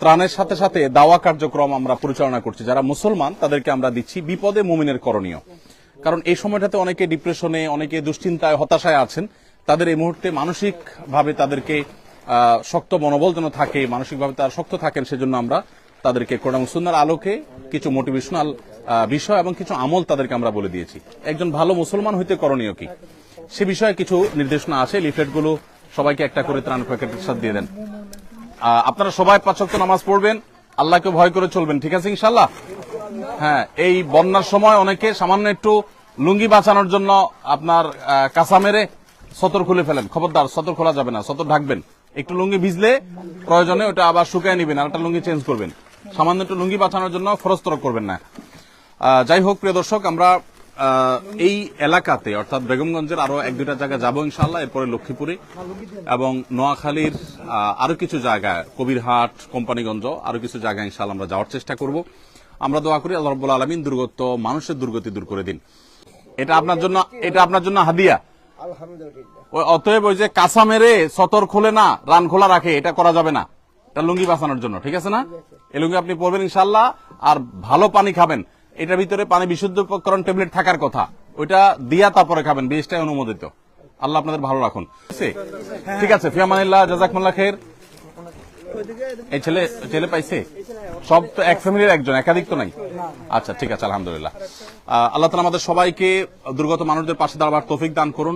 ত্রাণের সাথে সাথে দাওয়া কার্যক্রম আমরা পরিচালনা করছি। যারা মুসলমান তাদেরকে আমরা দিচ্ছি বিপদে মুমিনের করণীয়। কারণ এই সময়টাতে অনেকে ডিপ্রেশনে, অনেকে দুশ্চিন্তায়, হতাশায় আছেন। তাদের এই মুহূর্তে মানসিকভাবে তাদেরকে শক্ত মনোবল যেন থাকে, মানসিকভাবে তারা শক্ত থাকেন, সেজন্য আমরা তাদেরকে কোরআন এবং সুন্নাহর আলোকে কিছু মোটিভেশনাল বিষয় এবং কিছু আমল তাদেরকে আমরা বলে দিয়েছি। একজন ভালো মুসলমান হইতে করণীয় কি সে বিষয়ে কিছু নির্দেশনা আছে। লিফলেটগুলো সবাইকে একটা করে ত্রাণ প্যাকেটের সাথে দিয়ে দেন। আপনারা সবাই 5 ওয়াক্ত নামাজ পড়বেন, আল্লাহকে ভয় করে চলবেন, ঠিক আছে ইনশাআল্লাহ? হ্যাঁ, এই বন্যার সময় অনেকে সামান্য একটু লুঙ্গি বাঁচানোর জন্য আপনার কাঁচা মেরে সতর খুলে ফেলেন। খবরদার, সতর খোলা যাবে না, সতর ঢাকবেন। একটু লুঙ্গি ভিজলে প্রয়োজনে ওটা আবার শুকায় নিবেন, আর একটা লুঙ্গি চেঞ্জ করবেন। সামান্য একটু লুঙ্গি বাঁচানোর জন্য ফরজতরক করবেন না। যাই হোক প্রিয় দর্শক, আমরা এই এলাকাতে অর্থাৎ বেগমগঞ্জের আরো 1-2টা জায়গায় যাবো ইনশাআল্লাহ। এরপরে লক্ষ্মীপুরে এবং নোয়াখালীর আরো কিছু জায়গায়, কবিরহাট, কোম্পানিগঞ্জ, আরো কিছু জায়গায় ইনশাআল্লাহ আমরা যাওয়ার চেষ্টা করব। আমরা দোয়া করি আল্লাহ রাব্বুল আলামিন দুর্গত মানুষের দুর্গতি দূর করে দিন। এটা আপনার জন্য হাদিয়া। অতএব ওই যে কাঁচা মেরে সতর খোলে না, রান খোলা রাখে, এটা করা যাবে না। এটা লুঙ্গি বাঁচানোর জন্য, ঠিক আছে না? এই লুঙ্গি আপনি পরবেন ইনশাআল্লাহ। আর ভালো পানি খাবেন, এটার ভিতরে পানি বিশুদ্ধকরণ ট্যাবলেট থাকার কথা, ওইটা দিয়া তারপরে খাবেন, বেশটাই অনুমোদিত। আল্লাহ আপনাদের ভালো রাখুন, ঠিক আছে? ফিয়ামানিল্লাহ, জাযাকুমুল্লাহ খাইর। এই ছেলে পাইছে? সব তো এক ফ্যামিলির একজন, একাধিক তো নাই? আচ্ছা, ঠিক আছে, আলহামদুলিল্লাহ। আল্লাহ তাআলা আমাদের সবাইকে দুর্গত মানুষদের পাশে দাঁড়াবার তৌফিক দান করুন।